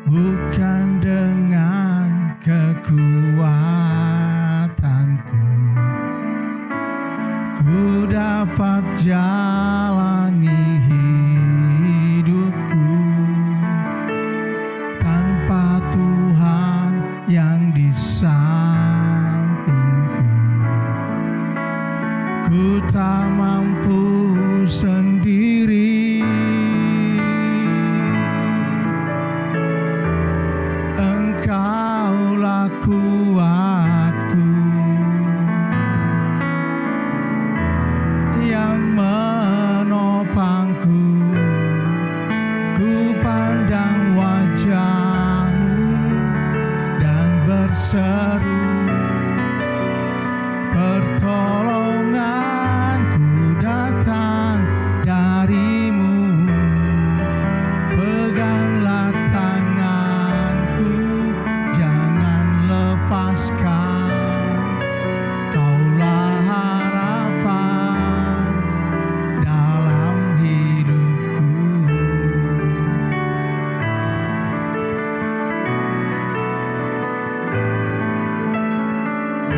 bukan dengan kekuatanku ku dapat jalani hidupku tanpa Tuhan yang di sampingku. Ku tak mampu sendiri, Engkaulah kuatku yang menopangku. Ku pandang wajah-Mu dan berseru, pertolonganku datang dari-Mu. Peganglah tanganku, jangan lepaskan, Kaulah harapan dalam hidupku.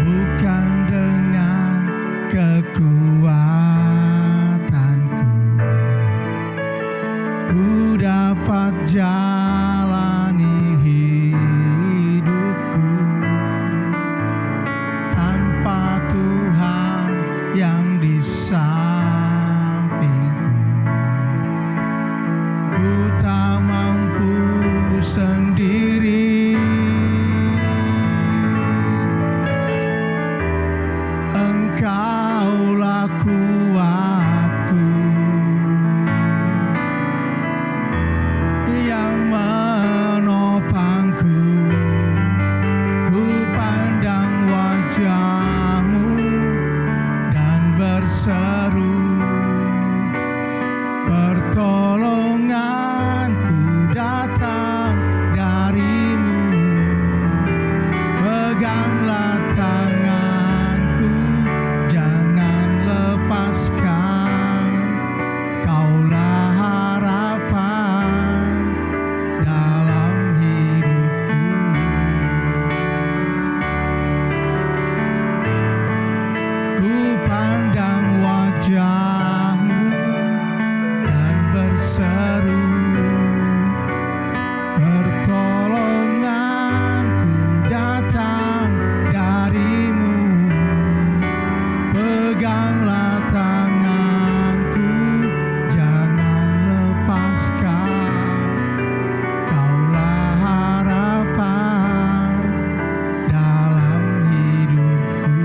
Bukan dengan kekuatanku ku dapat jalani hidupku tanpa Tuhan yang di sampingku. Ku tak mampu sendiri, Engkaulah kuatku yang menopangku. Ku pandang wajah-Mu dan berseru, pertolonganku datang dari-Mu. Peganglah tanganku, jangan lepaskan, Kaulah harapan dalam hidupku. Ku pandang wajah-Mu dan berseru, pertolonganku datang dari-Mu. Peganglah tanganku, jangan lepaskan, Kaulah harapan dalam hidupku.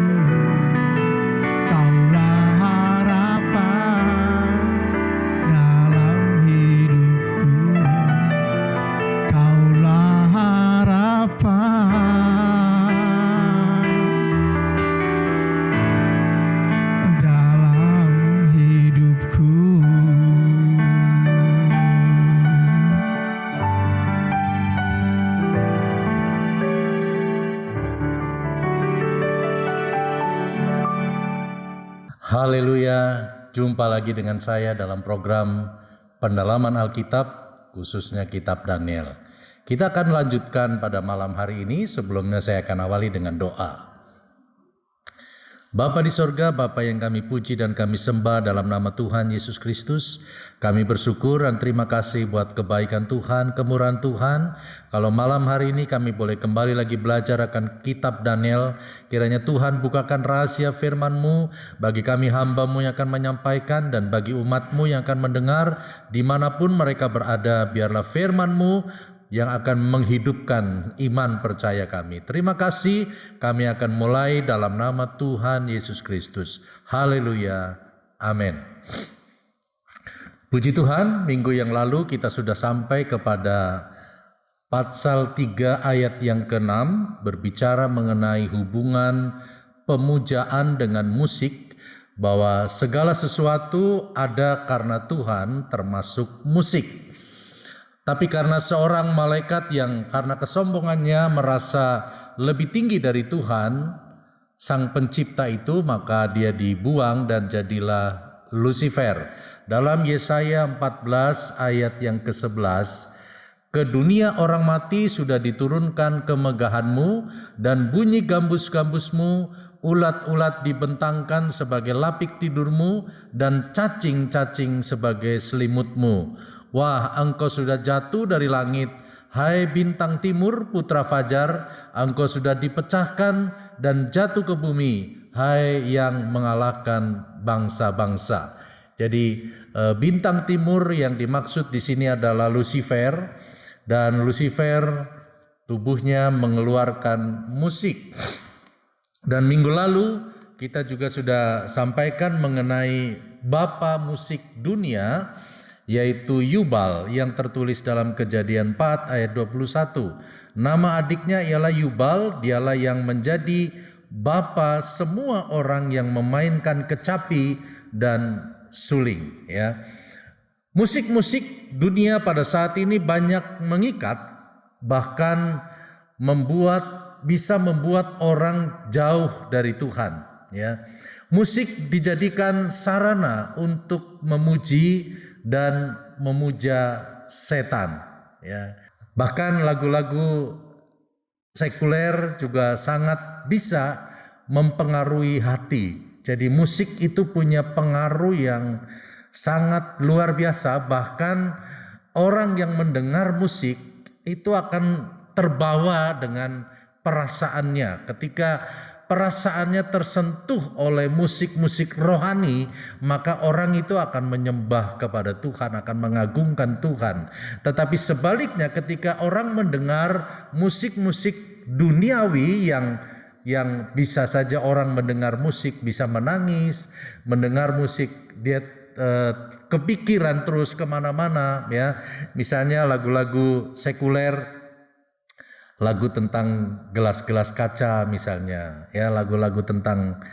Kaulah harapan dalam hidupku. Kaulah harapan dalam hidupku. Haleluya, jumpa lagi dengan saya dalam program pendalaman Alkitab, khususnya kitab Daniel. Kita akan lanjutkan pada malam hari ini. Sebelumnya saya akan awali dengan doa. Bapa di sorga, Bapa yang kami puji dan kami sembah dalam nama Tuhan Yesus Kristus, kami bersyukur dan terima kasih buat kebaikan Tuhan, kemurahan Tuhan. Kalau malam hari ini kami boleh kembali lagi belajar akan kitab Daniel, kiranya Tuhan bukakan rahasia firman-Mu bagi kami hamba-Mu yang akan menyampaikan dan bagi umat-Mu yang akan mendengar dimanapun mereka berada. Biarlah firman-Mu yang akan menghidupkan iman percaya kami. Terima kasih, kami akan mulai dalam nama Tuhan Yesus Kristus. Haleluya, amin. Puji Tuhan, minggu yang lalu kita sudah sampai kepada Patsal 3 ayat yang ke-6, berbicara mengenai hubungan pemujaan dengan musik, bahwa segala sesuatu ada karena Tuhan, termasuk musik. Tapi karena seorang malaikat yang karena kesombongannya merasa lebih tinggi dari Tuhan, sang pencipta itu, maka dia dibuang dan jadilah Lucifer. Dalam Yesaya 14 ayat yang ke-11, Ke dunia orang mati sudah diturunkan kemegahanmu, dan bunyi gambus-gambusmu, ulat-ulat dibentangkan sebagai lapik tidurmu, dan cacing-cacing sebagai selimutmu. Wah, engkau sudah jatuh dari langit, hai bintang timur putra fajar, engkau sudah dipecahkan dan jatuh ke bumi, hai yang mengalahkan bangsa-bangsa. Jadi bintang timur yang dimaksud di sini adalah Lucifer, dan Lucifer tubuhnya mengeluarkan musik. Dan minggu lalu kita juga sudah sampaikan mengenai bapa musik dunia, yaitu Yubal, yang tertulis dalam Kejadian 4 ayat 21. Nama adiknya ialah Yubal, dialah yang menjadi bapa semua orang yang memainkan kecapi dan suling, ya. Musik-musik dunia pada saat ini banyak mengikat, bahkan bisa membuat orang jauh dari Tuhan, ya. Musik dijadikan sarana untuk memuji dan memuja setan, ya. Bahkan lagu-lagu sekuler juga sangat bisa mempengaruhi hati. Jadi musik itu punya pengaruh yang sangat luar biasa, bahkan orang yang mendengar musik itu akan terbawa dengan perasaannya. Ketika perasaannya tersentuh oleh musik-musik rohani, maka orang itu akan menyembah kepada Tuhan, akan mengagungkan Tuhan. Tetapi sebaliknya, ketika orang mendengar musik-musik duniawi yang bisa saja orang mendengar musik bisa menangis, mendengar musik dia kepikiran terus kemana-mana, ya. Misalnya lagu-lagu sekuler, lagu tentang gelas-gelas kaca misalnya, ya, lagu-lagu tentang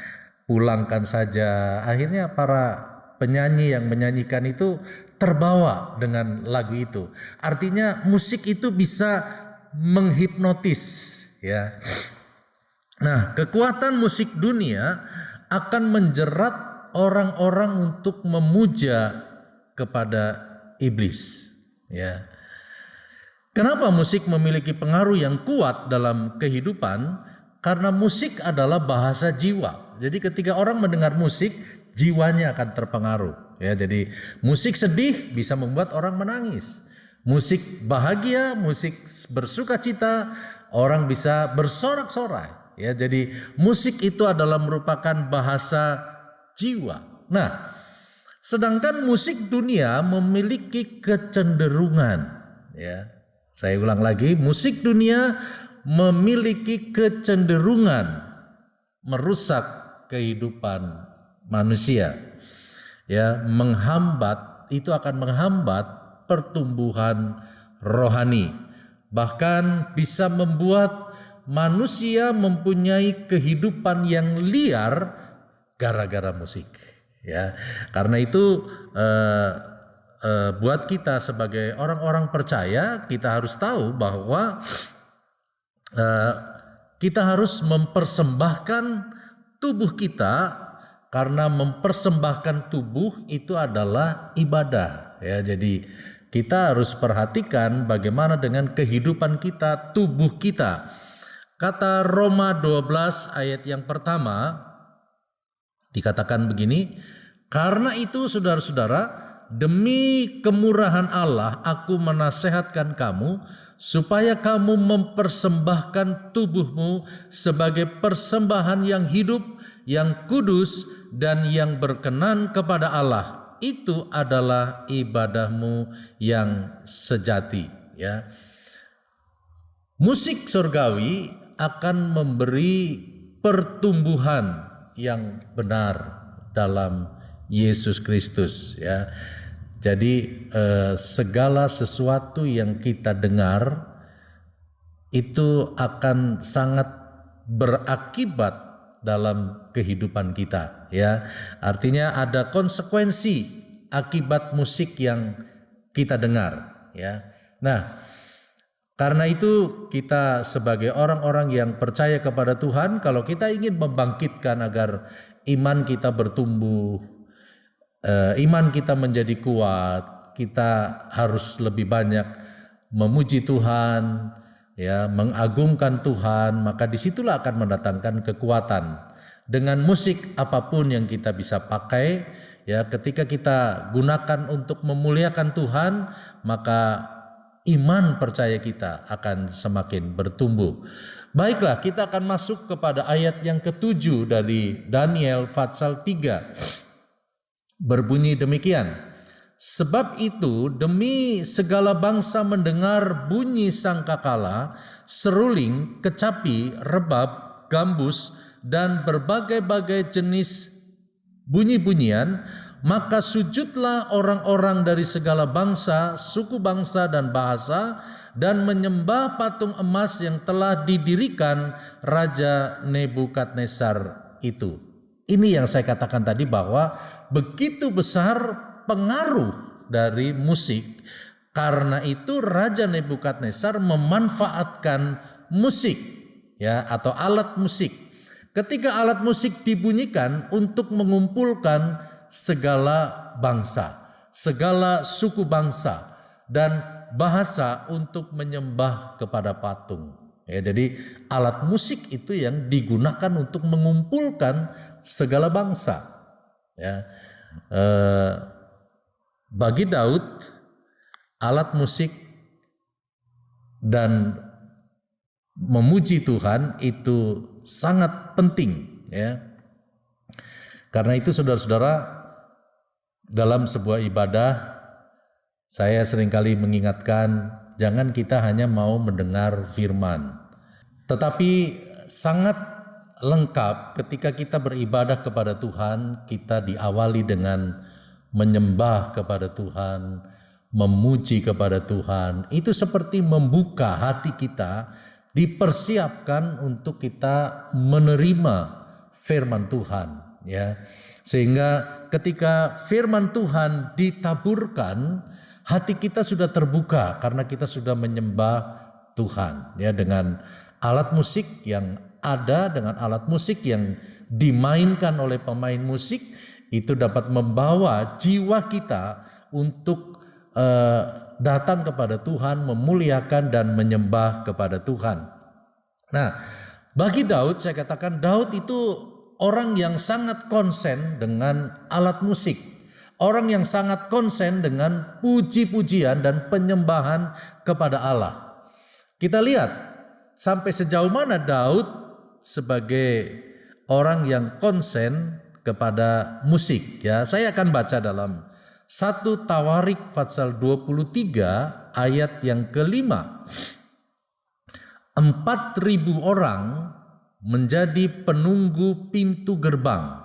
pulangkan saja. Akhirnya para penyanyi yang menyanyikan itu terbawa dengan lagu itu. Artinya musik itu bisa menghipnotis, ya. Nah, kekuatan musik dunia akan menjerat orang-orang untuk memuja kepada iblis, ya. Kenapa musik memiliki pengaruh yang kuat dalam kehidupan? Karena musik adalah bahasa jiwa. Jadi ketika orang mendengar musik, jiwanya akan terpengaruh, ya. Jadi musik sedih bisa membuat orang menangis. Musik bahagia, musik bersukacita, orang bisa bersorak-sorai, ya. Jadi musik itu adalah merupakan bahasa jiwa. Nah, sedangkan musik dunia memiliki kecenderungan, ya. Saya ulang lagi, musik dunia memiliki kecenderungan merusak kehidupan manusia, ya, itu akan menghambat pertumbuhan rohani, bahkan bisa membuat manusia mempunyai kehidupan yang liar gara-gara musik, ya. Karena itu buat kita sebagai orang-orang percaya, kita harus tahu bahwa kita harus mempersembahkan tubuh kita, karena mempersembahkan tubuh itu adalah ibadah, ya. Jadi kita harus perhatikan bagaimana dengan kehidupan kita, tubuh kita. Kata Roma 12 ayat yang pertama dikatakan begini, karena itu saudara-saudara, demi kemurahan Allah aku menasehatkan kamu supaya kamu mempersembahkan tubuhmu sebagai persembahan yang hidup, yang kudus, dan yang berkenan kepada Allah. Itu adalah ibadahmu yang sejati, ya. Musik surgawi akan memberi pertumbuhan yang benar dalam Yesus Kristus, ya. Jadi segala sesuatu yang kita dengar itu akan sangat berakibat dalam kehidupan kita, ya. Artinya ada konsekuensi akibat musik yang kita dengar, ya. Nah, karena itu kita sebagai orang-orang yang percaya kepada Tuhan, kalau kita ingin membangkitkan agar iman kita bertumbuh, iman kita menjadi kuat, kita harus lebih banyak memuji Tuhan, ya, mengagungkan Tuhan, maka disitulah akan mendatangkan kekuatan. Dengan musik apapun yang kita bisa pakai, ya, ketika kita gunakan untuk memuliakan Tuhan, maka iman percaya kita akan semakin bertumbuh. Baiklah, kita akan masuk kepada ayat yang ke-7 dari Daniel pasal 3. Berbunyi demikian. Sebab itu demi segala bangsa mendengar bunyi sangkakala, seruling, kecapi, rebab, gambus, dan berbagai-bagai jenis bunyi-bunyian, maka sujudlah orang-orang dari segala bangsa, suku bangsa dan bahasa, dan menyembah patung emas yang telah didirikan Raja Nebukadnezar itu. Ini yang saya katakan tadi bahwa begitu besar pengaruh dari musik. Karena itu Raja Nebukadnezar memanfaatkan musik, ya, atau alat musik. Ketika alat musik dibunyikan untuk mengumpulkan segala bangsa, segala suku bangsa dan bahasa untuk menyembah kepada patung. Ya, jadi alat musik itu yang digunakan untuk mengumpulkan segala bangsa. Ya, bagi Daud alat musik dan memuji Tuhan itu sangat penting, ya. Karena itu saudara-saudara, dalam sebuah ibadah saya seringkali mengingatkan jangan kita hanya mau mendengar firman, tetapi sangat lengkap ketika kita beribadah kepada Tuhan, kita diawali dengan menyembah kepada Tuhan, memuji kepada Tuhan. Itu seperti membuka hati kita, dipersiapkan untuk kita menerima firman Tuhan, ya. Sehingga ketika firman Tuhan ditaburkan, hati kita sudah terbuka karena kita sudah menyembah Tuhan, ya, dengan alat musik yang ada, dengan alat musik yang dimainkan oleh pemain musik, itu dapat membawa jiwa kita untuk datang kepada Tuhan, memuliakan dan menyembah kepada Tuhan. Nah, bagi Daud, saya katakan Daud itu orang yang sangat konsen dengan alat musik, orang yang sangat konsen dengan puji-pujian dan penyembahan kepada Allah. Kita lihat sampai sejauh mana Daud sebagai orang yang konsen kepada musik, ya. Saya akan baca dalam 1 Tawarik pasal 23 ayat yang ke-5. 4.000 orang menjadi penunggu pintu gerbang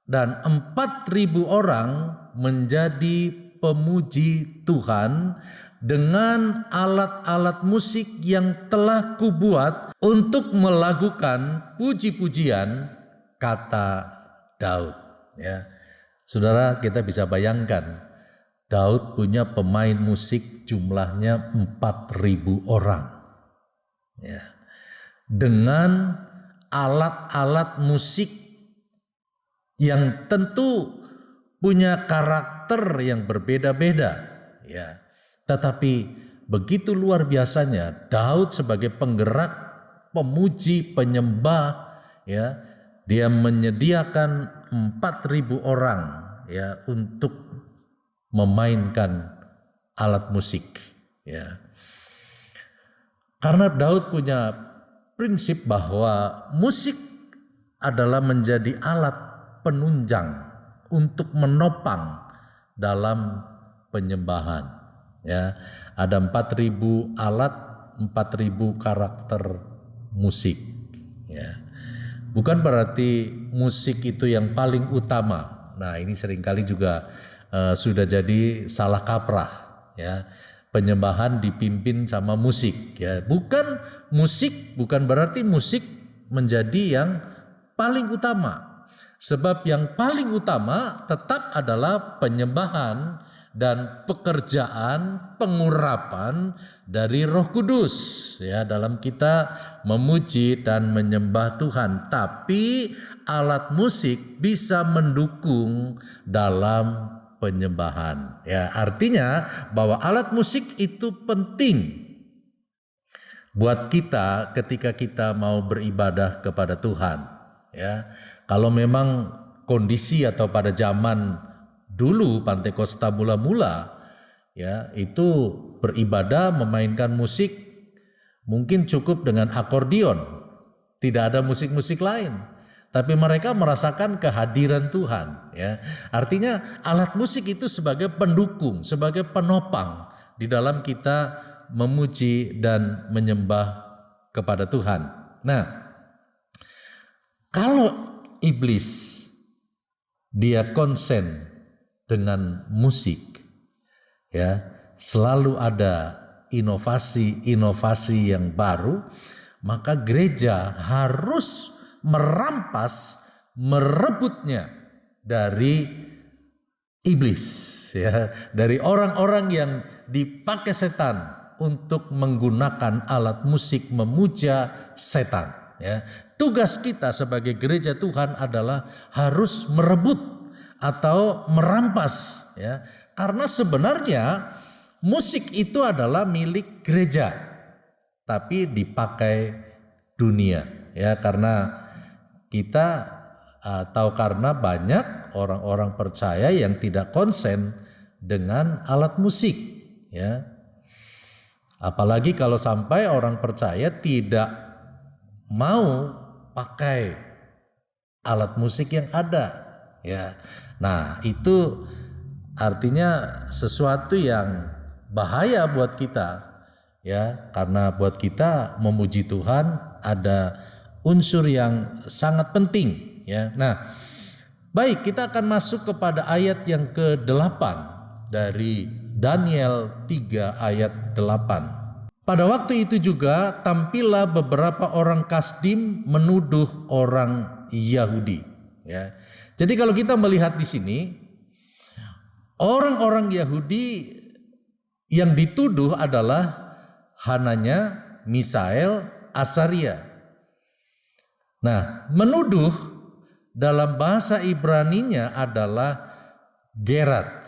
dan 4.000 orang menjadi pemuji Tuhan dengan alat-alat musik yang telah kubuat untuk melakukan puji-pujian, kata Daud, ya. Saudara, kita bisa bayangkan Daud punya pemain musik jumlahnya 4.000 orang, ya, dengan alat-alat musik yang tentu punya karakter yang berbeda-beda, ya. Tetapi begitu luar biasanya Daud sebagai penggerak, pemuji, penyembah, ya, dia menyediakan 4.000 orang, ya, untuk memainkan alat musik, ya. Karena Daud punya prinsip bahwa musik adalah menjadi alat penunjang untuk menopang dalam penyembahan, ya. Ada 4.000 alat, 4.000 karakter musik, ya. Bukan berarti musik itu yang paling utama. Nah, ini seringkali juga sudah jadi salah kaprah, ya. Penyembahan dipimpin sama musik, ya. Bukan musik, bukan berarti musik menjadi yang paling utama. Sebab yang paling utama tetap adalah penyembahan dan pekerjaan pengurapan dari Roh Kudus, ya, dalam kita memuji dan menyembah Tuhan. Tapi alat musik bisa mendukung dalam penyembahan. Ya, artinya bahwa alat musik itu penting buat kita ketika kita mau beribadah kepada Tuhan. Ya, kalau memang kondisi atau pada zaman dulu Pantekosta mula-mula, ya itu beribadah memainkan musik mungkin cukup dengan akordeon, tidak ada musik-musik lain. Tapi mereka merasakan kehadiran Tuhan. Ya, artinya alat musik itu sebagai pendukung, sebagai penopang di dalam kita memuji dan menyembah kepada Tuhan. Nah, kalau iblis dia konsen dengan musik, ya selalu ada inovasi-inovasi yang baru, maka gereja harus merampas, merebutnya dari iblis, ya, dari orang-orang yang dipakai setan untuk menggunakan alat musik memuja setan. Ya, tugas kita sebagai gereja Tuhan adalah harus merebut atau merampas, ya, karena sebenarnya musik itu adalah milik gereja, tapi dipakai dunia, ya, karena kita atau karena banyak orang-orang percaya yang tidak konsen dengan alat musik, ya. Apalagi kalau sampai orang percaya tidak mau pakai alat musik yang ada, ya. Nah, itu artinya sesuatu yang bahaya buat kita, ya, karena buat kita memuji Tuhan ada unsur yang sangat penting, ya. Nah, baik, kita akan masuk kepada ayat yang ke-8 dari Daniel 3 ayat 8. Pada waktu itu juga tampillah beberapa orang Kasdim menuduh orang Yahudi, ya. Jadi kalau kita melihat di sini, orang-orang Yahudi yang dituduh adalah Hananya, Misael, Asaria. Nah, menuduh dalam bahasa Ibraninya adalah gerat,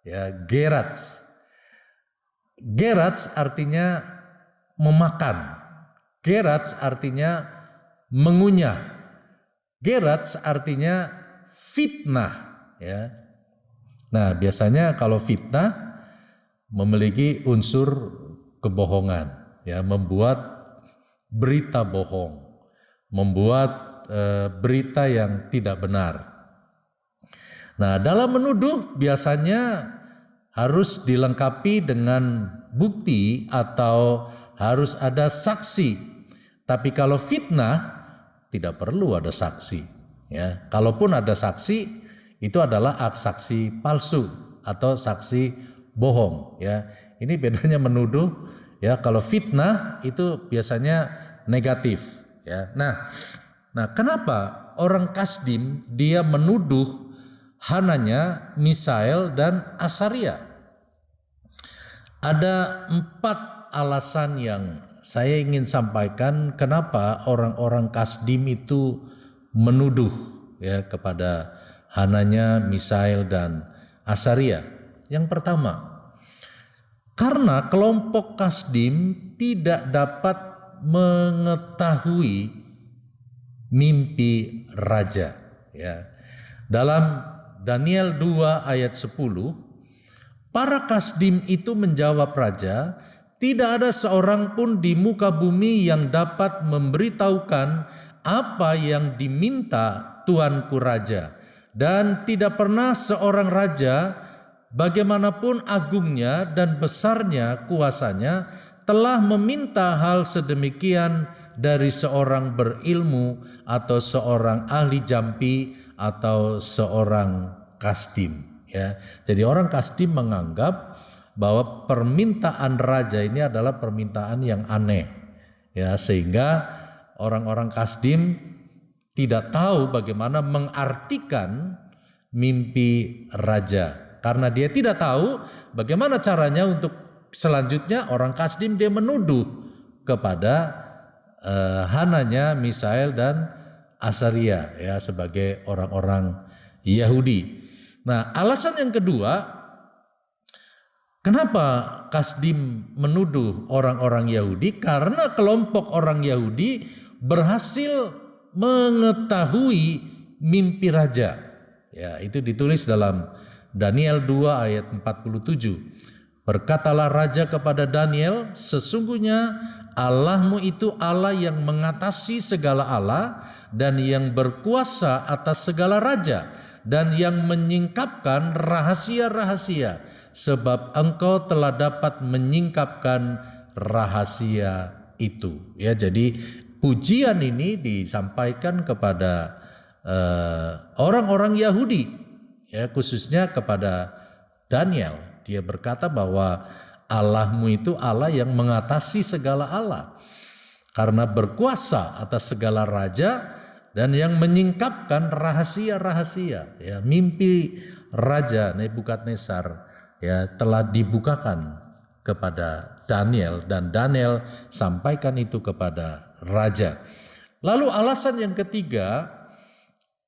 ya, gerats. Gerats artinya memakan. Gerats artinya mengunyah. Gerats artinya fitnah, ya. Nah, biasanya kalau fitnah memiliki unsur kebohongan, ya, membuat berita bohong, membuat berita yang tidak benar. Nah, dalam menuduh biasanya harus dilengkapi dengan bukti atau harus ada saksi. Tapi kalau fitnah tidak perlu ada saksi, ya. Kalaupun ada saksi, itu adalah saksi palsu atau saksi bohong, ya. Ini bedanya menuduh, ya. Kalau fitnah itu biasanya negatif, ya. Nah, kenapa orang Kasdim dia menuduh Hananya, Misael dan Asaria? Ada 4 alasan yang saya ingin sampaikan kenapa orang-orang Kasdim itu menuduh, ya, kepada Hananya, Misael dan Asaria. Yang pertama, karena kelompok Kasdim tidak dapat mengetahui mimpi raja, ya. Dalam Daniel 2 ayat 10, para Kasdim itu menjawab raja, tidak ada seorang pun di muka bumi yang dapat memberitahukan apa yang diminta tuanku raja, dan tidak pernah seorang raja bagaimanapun agungnya dan besarnya kuasanya telah meminta hal sedemikian dari seorang berilmu atau seorang ahli jampi atau seorang Kasdim, ya. Jadi orang Kasdim menganggap bahwa permintaan raja ini adalah permintaan yang aneh, ya, sehingga orang-orang Kasdim tidak tahu bagaimana mengartikan mimpi raja. Karena dia tidak tahu bagaimana caranya untuk selanjutnya orang Kasdim dia menuduh kepada Hananya, Misael dan Asaria, ya, sebagai orang-orang Yahudi. Nah, alasan yang kedua, kenapa Kasdim menuduh orang-orang Yahudi? Karena kelompok orang Yahudi berhasil mengetahui mimpi raja. Ya, itu ditulis dalam Daniel 2 ayat 47. Berkatalah raja kepada Daniel, sesungguhnya Allahmu itu Allah yang mengatasi segala Allah dan yang berkuasa atas segala raja dan yang menyingkapkan rahasia-rahasia, sebab engkau telah dapat menyingkapkan rahasia itu. Ya, jadi pujian ini disampaikan kepada orang-orang Yahudi, ya, khususnya kepada Daniel. Dia berkata bahwa Allahmu itu Allah yang mengatasi segala Allah, karena berkuasa atas segala raja dan yang menyingkapkan rahasia-rahasia. Ya, mimpi Raja Nebukadnezar ya telah dibukakan kepada Daniel dan Daniel sampaikan itu kepada raja. Lalu alasan yang ketiga,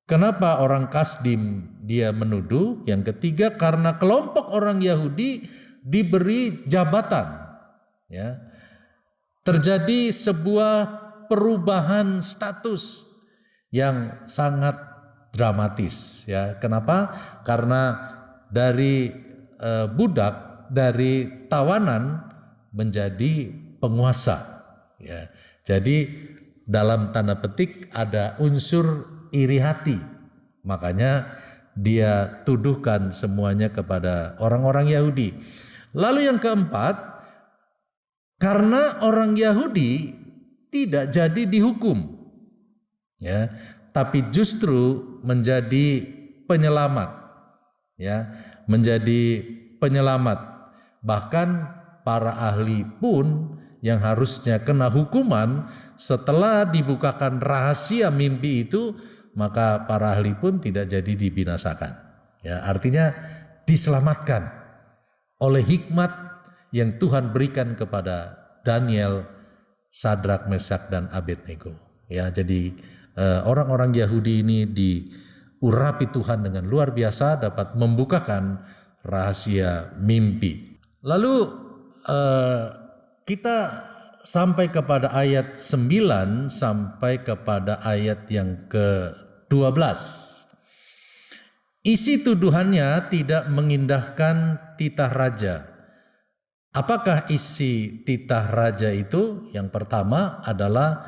kenapa orang Kasdim dia menuduh? Yang ketiga, karena kelompok orang Yahudi diberi jabatan. Ya, terjadi sebuah perubahan status yang sangat dramatis. Ya, kenapa? Karena dari budak, dari tawanan menjadi penguasa. Ya, jadi dalam tanda petik ada unsur iri hati, makanya dia tuduhkan semuanya kepada orang-orang Yahudi. Lalu yang keempat, karena orang Yahudi tidak jadi dihukum, ya, tapi justru menjadi penyelamat, ya, menjadi penyelamat. Bahkan para ahli pun yang harusnya kena hukuman setelah dibukakan rahasia mimpi itu, maka para ahli pun tidak jadi dibinasakan. Ya, artinya diselamatkan oleh hikmat yang Tuhan berikan kepada Daniel, Sadrak, Mesak, dan Abednego. Ya, jadi orang-orang Yahudi ini diurapi Tuhan dengan luar biasa, dapat membukakan rahasia mimpi. Lalu kita sampai kepada ayat 9 sampai kepada ayat yang ke-12. Isi tuduhannya tidak mengindahkan titah raja. Apakah isi titah raja itu? Yang pertama adalah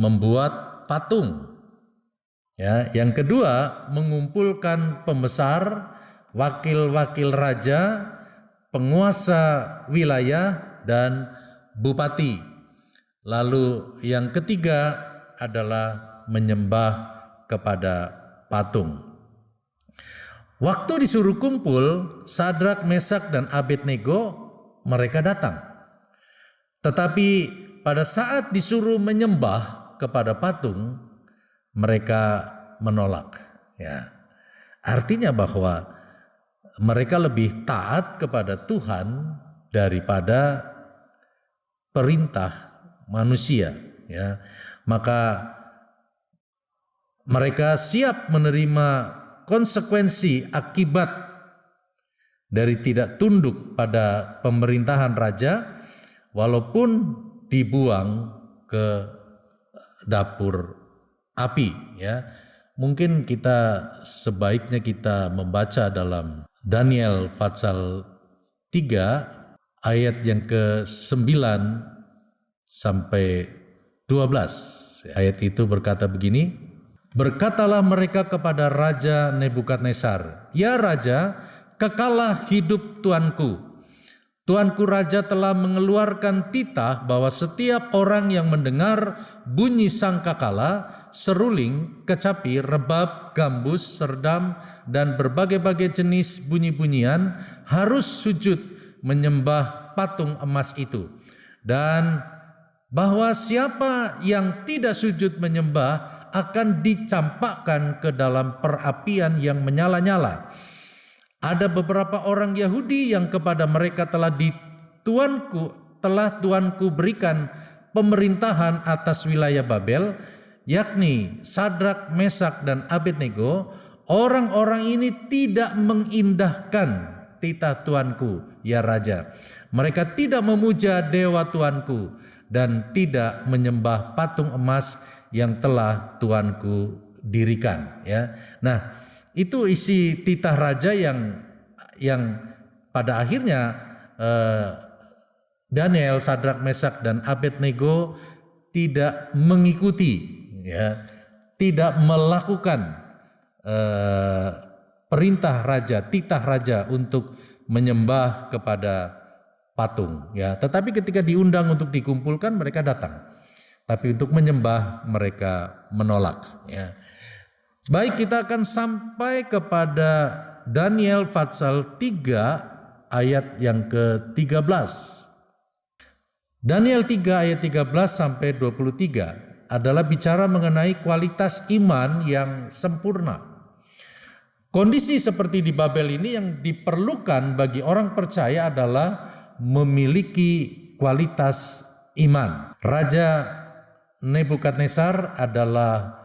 membuat patung. Ya, yang kedua mengumpulkan pembesar, wakil-wakil raja, penguasa wilayah, dan bupati. Lalu yang ketiga adalah menyembah kepada patung. Waktu disuruh kumpul, Sadrak, Mesak, dan Abednego mereka datang. Tetapi pada saat disuruh menyembah kepada patung, mereka menolak. Ya, artinya bahwa mereka lebih taat kepada Tuhan daripada perintah manusia. Ya, maka mereka siap menerima konsekuensi akibat dari tidak tunduk pada pemerintahan raja, walaupun dibuang ke dapur api. Ya, mungkin kita sebaiknya kita membaca dalam Daniel pasal 3 ayat yang ke-9 sampai 12. Ayat itu berkata begini, berkatalah mereka kepada Raja Nebukadnezar, ya Raja, kekalah hidup tuanku. Tuanku Raja telah mengeluarkan titah bahwa setiap orang yang mendengar bunyi sangkakala, seruling, kecapi, rebab, gambus, serdam, dan berbagai-bagai jenis bunyi-bunyian harus sujud menyembah patung emas itu. Dan bahwa siapa yang tidak sujud menyembah akan dicampakkan ke dalam perapian yang menyala-nyala. Ada beberapa orang Yahudi yang kepada mereka telah Tuanku berikan pemerintahan atas wilayah Babel, yakni Sadrak, Mesak, dan Abednego, orang-orang ini tidak mengindahkan titah Tuanku, ya Raja. Mereka tidak memuja dewa Tuanku dan tidak menyembah patung emas yang telah Tuanku dirikan. Ya, nah itu isi titah raja yang pada akhirnya Daniel, Sadrak, Mesak, dan Abednego tidak mengikuti, ya, tidak melakukan perintah raja, titah raja untuk menyembah kepada patung, ya. Tetapi ketika diundang untuk dikumpulkan, mereka datang. Tapi untuk menyembah mereka menolak, ya. Baik, kita akan sampai kepada Daniel pasal 3 ayat yang ke-13. Daniel 3 ayat 13 sampai 23 adalah bicara mengenai kualitas iman yang sempurna. Kondisi seperti di Babel ini yang diperlukan bagi orang percaya adalah memiliki kualitas iman. Raja Nebukadnezar adalah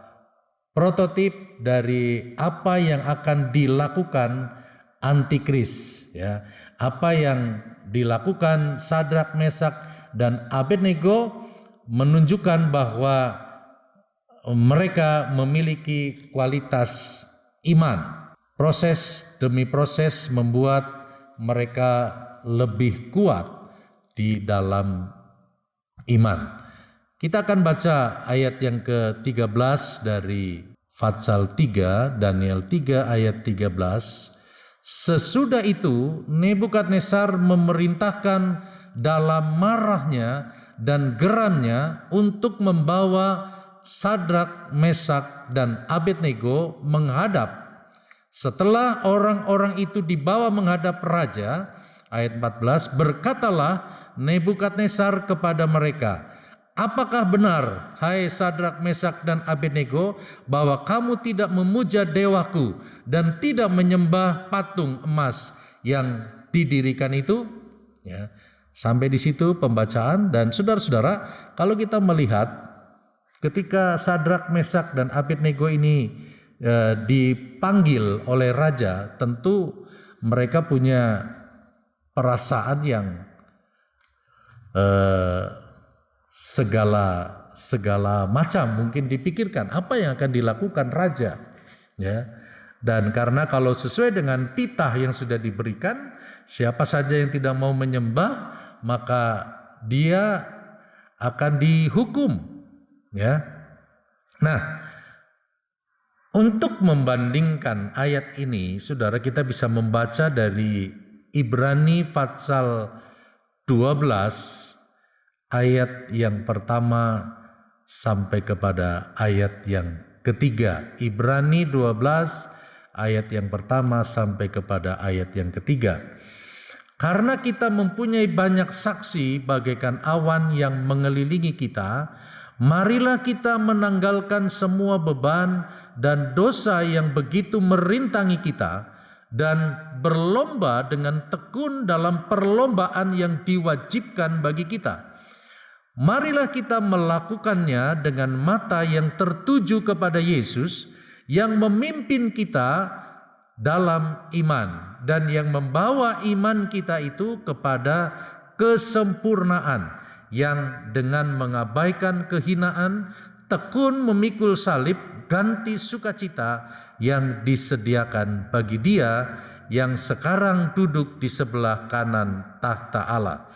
prototip dari apa yang akan dilakukan antikris, ya. Apa yang dilakukan Sadrak, Mesak, dan Abednego menunjukkan bahwa mereka memiliki kualitas iman. Proses demi proses membuat mereka lebih kuat di dalam iman. Kita akan baca ayat yang ke-13 dari pasal 3, Daniel 3 ayat 13. Sesudah itu Nebukadnezar memerintahkan dalam marahnya dan geramnya untuk membawa Sadrak, Mesak, dan Abednego menghadap. Setelah orang-orang itu dibawa menghadap raja, ayat 14, berkatalah Nebukadnezar kepada mereka, apakah benar, hai Sadrak, Mesak, dan Abednego, bahwa kamu tidak memuja dewaku dan tidak menyembah patung emas yang didirikan itu? Ya, sampai di situ pembacaan. Dan saudara-saudara, kalau kita melihat ketika Sadrak, Mesak, dan Abednego ini dipanggil oleh raja, tentu mereka punya perasaan yang segala macam mungkin dipikirkan apa yang akan dilakukan raja, ya. Dan karena kalau sesuai dengan titah yang sudah diberikan, siapa saja yang tidak mau menyembah maka dia akan dihukum, ya. Nah, untuk membandingkan ayat ini, saudara, kita bisa membaca dari Ibrani pasal 12 ayat yang pertama sampai kepada ayat yang ketiga. Ibrani 12 ayat yang pertama sampai kepada ayat yang ketiga. Karena kita mempunyai banyak saksi bagaikan awan yang mengelilingi kita, marilah kita menanggalkan semua beban dan dosa yang begitu merintangi kita, dan berlomba dengan tekun dalam perlombaan yang diwajibkan bagi kita. Marilah kita melakukannya dengan mata yang tertuju kepada Yesus yang memimpin kita dalam iman dan yang membawa iman kita itu kepada kesempurnaan, yang dengan mengabaikan kehinaan tekun memikul salib, ganti sukacita yang disediakan bagi Dia yang sekarang duduk di sebelah kanan tahta Allah.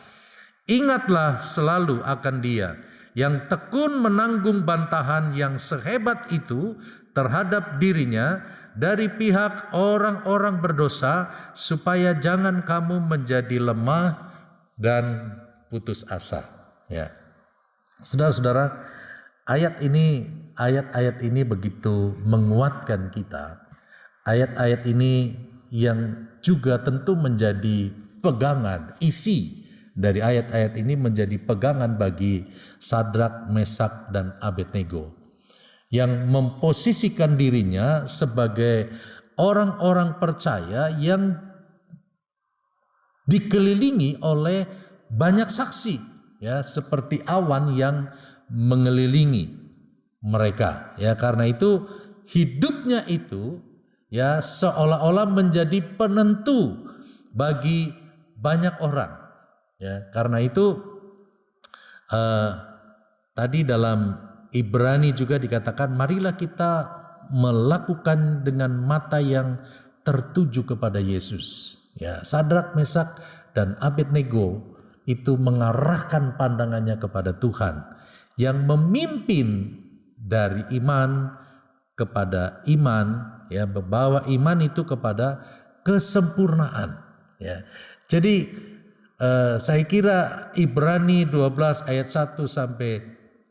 Ingatlah selalu akan Dia yang tekun menanggung bantahan yang sehebat itu terhadap dirinya dari pihak orang-orang berdosa, supaya jangan kamu menjadi lemah dan putus asa. Ya, saudara-saudara, ayat-ayat ini begitu menguatkan kita. Ayat-ayat ini yang juga tentu menjadi pegangan, isi dari ayat-ayat ini menjadi pegangan bagi Sadrak, Mesak, dan Abednego yang memposisikan dirinya sebagai orang-orang percaya yang dikelilingi oleh banyak saksi, ya, seperti awan yang mengelilingi mereka, ya. Karena itu hidupnya itu, ya seolah-olah menjadi penentu bagi banyak orang. Ya, karena itu tadi dalam Ibrani juga dikatakan, marilah kita melakukan dengan mata yang tertuju kepada Yesus. Ya, Sadrak, Mesak, dan Abednego itu mengarahkan pandangannya kepada Tuhan yang memimpin dari iman kepada iman, ya, membawa iman itu kepada kesempurnaan. Ya, jadi saya kira Ibrani 12 ayat 1 sampai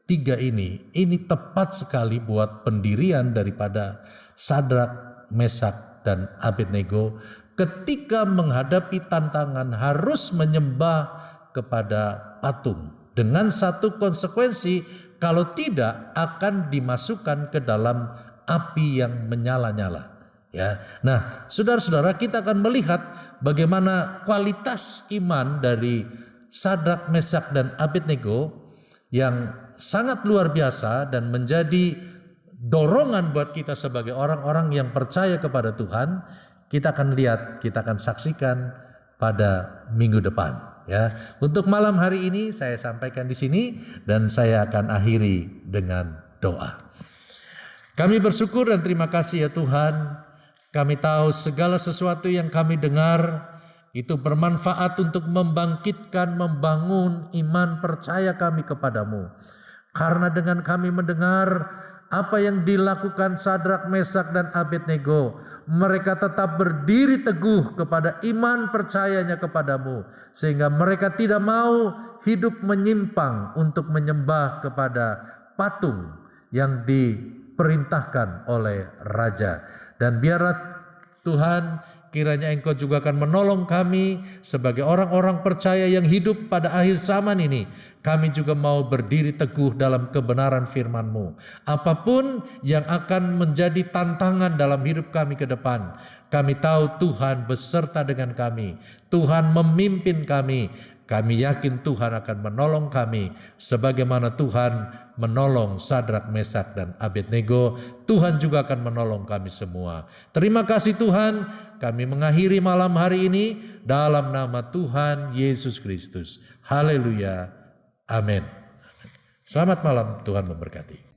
3 ini tepat sekali buat pendirian daripada Sadrak, Mesak, dan Abednego ketika menghadapi tantangan harus menyembah kepada patung dengan satu konsekuensi, kalau tidak akan dimasukkan ke dalam api yang menyala-nyala. Ya, nah saudara-saudara, kita akan melihat bagaimana kualitas iman dari Sadrak, Mesak, dan Abednego yang sangat luar biasa dan menjadi dorongan buat kita sebagai orang-orang yang percaya kepada Tuhan. Kita akan lihat, kita akan saksikan pada minggu depan. Ya, untuk malam hari ini saya sampaikan di sini dan saya akan akhiri dengan doa. Kami bersyukur dan terima kasih ya Tuhan. Kami tahu segala sesuatu yang kami dengar itu bermanfaat untuk membangkitkan, membangun iman percaya kami kepadamu. Karena dengan kami mendengar apa yang dilakukan Sadrak, Mesak, dan Abednego, mereka tetap berdiri teguh kepada iman percayanya kepadamu, sehingga mereka tidak mau hidup menyimpang untuk menyembah kepada patung yang diperintahkan oleh raja. Dan biarlah Tuhan, kiranya Engkau juga akan menolong kami sebagai orang-orang percaya yang hidup pada akhir zaman ini. Kami juga mau berdiri teguh dalam kebenaran firman-Mu. Apapun yang akan menjadi tantangan dalam hidup kami ke depan, kami tahu Tuhan beserta dengan kami. Tuhan memimpin kami. Kami yakin Tuhan akan menolong kami sebagaimana Tuhan menolong Sadrak, Mesak, dan Abednego. Tuhan juga akan menolong kami semua. Terima kasih Tuhan, kami mengakhiri malam hari ini dalam nama Tuhan Yesus Kristus. Haleluya. Amin. Selamat malam, Tuhan memberkati.